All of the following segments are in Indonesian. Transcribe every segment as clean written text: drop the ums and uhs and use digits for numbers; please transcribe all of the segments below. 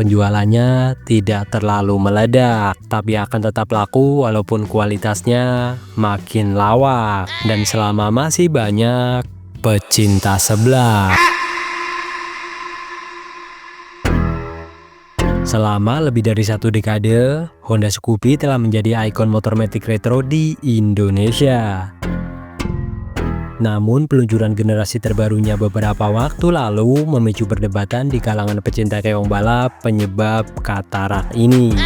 penjualannya tidak terlalu meledak, tapi akan tetap laku walaupun kualitasnya makin lawak dan selama masih banyak pecinta seblak. Selama lebih dari 1 dekade, Honda Scoopy telah menjadi ikon motor matic retro di Indonesia. Namun peluncuran generasi terbarunya beberapa waktu lalu memicu perdebatan di kalangan pecinta keong balap penyebab katarak ini.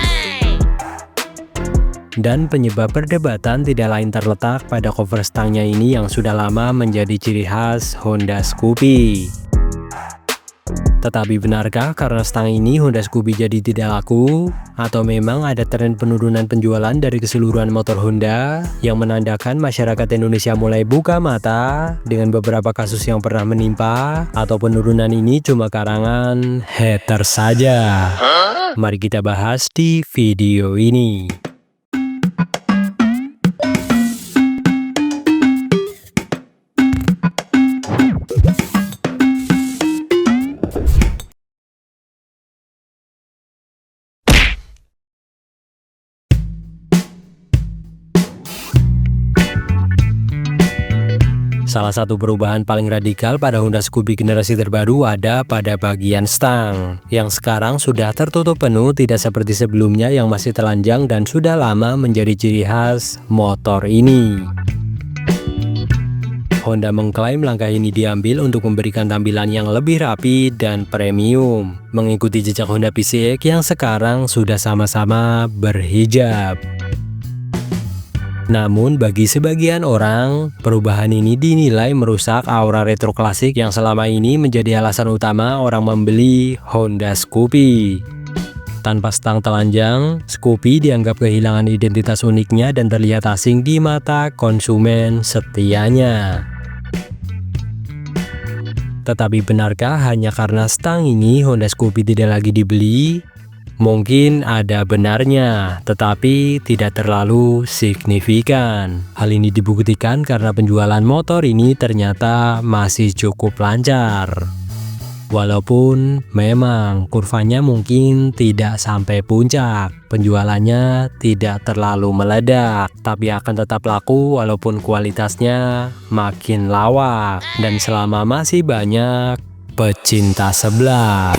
Dan penyebab perdebatan tidak lain terletak pada cover stangnya ini yang sudah lama menjadi ciri khas Honda Scoopy. Tetapi benarkah karena stang ini Honda Scoopy jadi tidak laku? Atau memang ada tren penurunan penjualan dari keseluruhan motor Honda yang menandakan masyarakat Indonesia mulai buka mata dengan beberapa kasus yang pernah menimpa? Atau penurunan ini cuma karangan haters saja? Mari kita bahas di video ini. Salah satu perubahan paling radikal pada Honda Scoopy generasi terbaru ada pada bagian stang, yang sekarang sudah tertutup penuh tidak seperti sebelumnya yang masih telanjang dan sudah lama menjadi ciri khas motor ini. Honda mengklaim langkah ini diambil untuk memberikan tampilan yang lebih rapi dan premium, mengikuti jejak Honda PCX yang sekarang sudah sama-sama berhijab. Namun bagi sebagian orang, perubahan ini dinilai merusak aura retro klasik yang selama ini menjadi alasan utama orang membeli Honda Scoopy. Tanpa stang telanjang, Scoopy dianggap kehilangan identitas uniknya dan terlihat asing di mata konsumen setianya. Tetapi benarkah hanya karena stang ini Honda Scoopy tidak lagi dibeli? Mungkin ada benarnya, tetapi tidak terlalu signifikan. Hal ini dibuktikan karena penjualan motor ini ternyata masih cukup lancar. Walaupun memang kurvanya mungkin tidak sampai puncak, penjualannya tidak terlalu meledak, tapi akan tetap laku walaupun kualitasnya makin lawak dan selama masih banyak pecinta seblak.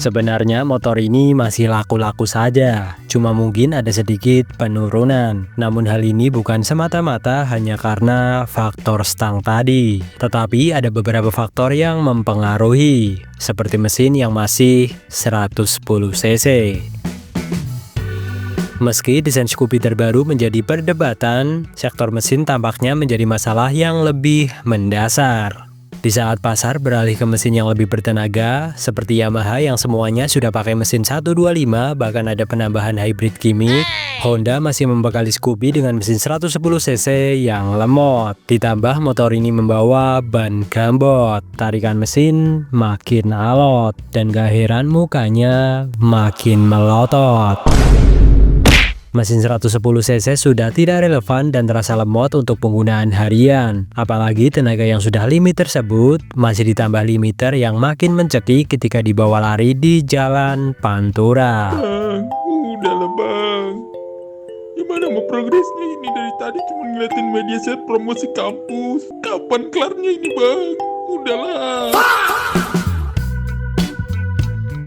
Sebenarnya motor ini masih laku-laku saja, cuma mungkin ada sedikit penurunan. Namun hal ini bukan semata-mata hanya karena faktor stang tadi, tetapi ada beberapa faktor yang mempengaruhi, seperti mesin yang masih 110 cc. Meski desain Scoopy terbaru menjadi perdebatan, sektor mesin tampaknya menjadi masalah yang lebih mendasar. Di saat pasar beralih ke mesin yang lebih bertenaga, seperti Yamaha yang semuanya sudah pakai mesin 125, bahkan ada penambahan hybrid gimmick, Honda masih membekali Scoopy dengan mesin 110 cc yang lemot. Ditambah motor ini membawa ban gambot, tarikan mesin makin alot, dan gak heran mukanya makin melotot. Mesin 110 cc sudah tidak relevan dan terasa lemot untuk penggunaan harian. Apalagi tenaga yang sudah limit tersebut masih ditambah limiter yang makin mencekik ketika dibawa lari di jalan pantura. Bang, udahlah bang. Gimana mau progresnya ini? Dari tadi cuma ngeliatin media set promosi kampus. Kapan kelarnya ini bang? Udahlah.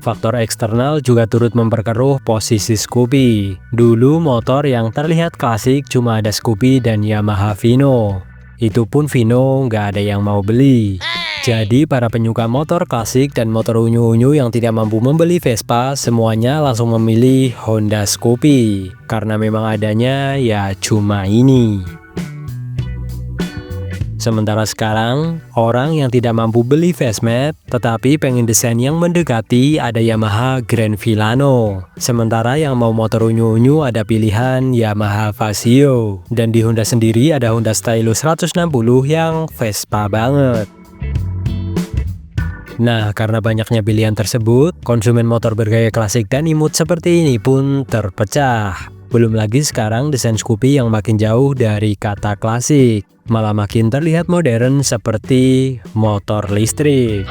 Faktor eksternal juga turut memperkeruh posisi Scoopy. Dulu motor yang terlihat klasik cuma ada Scoopy dan Yamaha Vino. Itu pun Vino nggak ada yang mau beli. Jadi para penyuka motor klasik dan motor unyu-unyu yang tidak mampu membeli Vespa, semuanya langsung memilih Honda Scoopy. Karena memang adanya ya cuma ini. Sementara sekarang, orang yang tidak mampu beli Vespa tetapi pengen desain yang mendekati ada Yamaha Grand Villano. Sementara yang mau motor unyu-unyu ada pilihan Yamaha Vasio. Dan di Honda sendiri ada Honda Stylus 160 yang Vespa banget. Nah, karena banyaknya pilihan tersebut, konsumen motor bergaya klasik dan imut seperti ini pun terpecah. Belum lagi sekarang desain Scoopy yang makin jauh dari kata klasik, malah makin terlihat modern seperti motor listrik.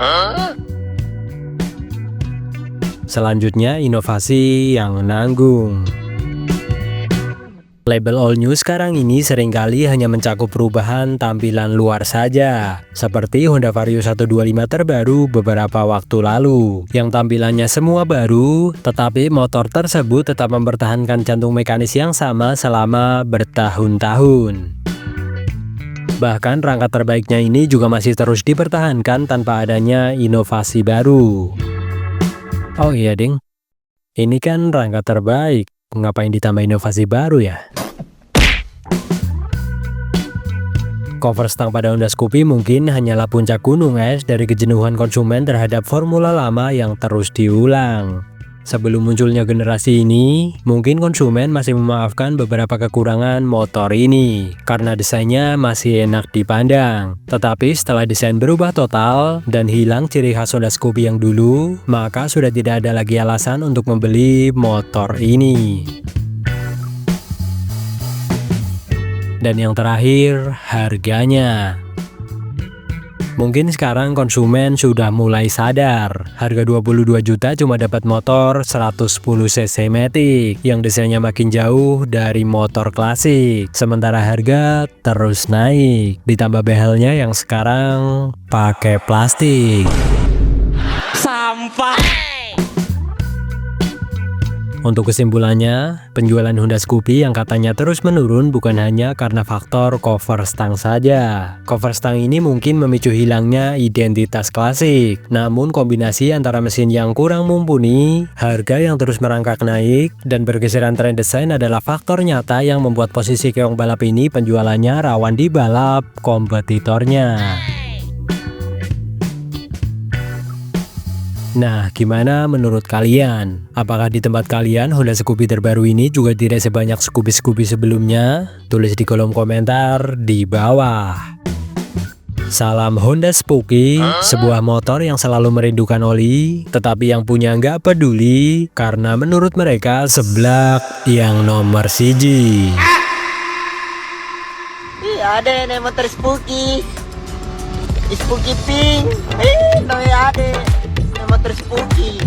Selanjutnya, inovasi yang nanggung. Label all new sekarang ini seringkali hanya mencakup perubahan tampilan luar saja, seperti Honda Vario 125 terbaru beberapa waktu lalu, yang tampilannya semua baru, tetapi motor tersebut tetap mempertahankan jantung mekanis yang sama selama bertahun-tahun. Bahkan rangka terbaiknya ini juga masih terus dipertahankan tanpa adanya inovasi baru. Oh iya ding, ini kan rangka terbaik, ngapain ditambah inovasi baru ya? Cover stang pada Honda Scoopy mungkin hanyalah puncak gunung es dari kejenuhan konsumen terhadap formula lama yang terus diulang. Sebelum munculnya generasi ini, mungkin konsumen masih memaafkan beberapa kekurangan motor ini karena desainnya masih enak dipandang. Tetapi setelah desain berubah total dan hilang ciri khas Honda Scoopy yang dulu, maka sudah tidak ada lagi alasan untuk membeli motor ini. Dan yang terakhir, harganya. Mungkin sekarang konsumen sudah mulai sadar, harga 22 juta cuma dapat motor 110 cc Matic yang desainnya makin jauh dari motor klasik. Sementara harga terus naik, ditambah behelnya yang sekarang pakai plastik. Sampah. Untuk kesimpulannya, penjualan Honda Scoopy yang katanya terus menurun bukan hanya karena faktor cover stang saja. Cover stang ini mungkin memicu hilangnya identitas klasik. Namun kombinasi antara mesin yang kurang mumpuni, harga yang terus merangkak naik, dan bergeseran tren desain adalah faktor nyata yang membuat posisi keong balap ini penjualannya rawan di balap kompetitornya. Nah, gimana menurut kalian? Apakah di tempat kalian Honda Scoopy terbaru ini juga tidak sebanyak Scoopy-Scoopy sebelumnya? Tulis di kolom komentar di bawah. Salam Honda Spooky, sebuah motor yang selalu merindukan oli, tetapi yang punya nggak peduli karena menurut mereka seblak yang nomor siji. Ada nih motor Spooky. Spooky pink. Ada motor Spooky.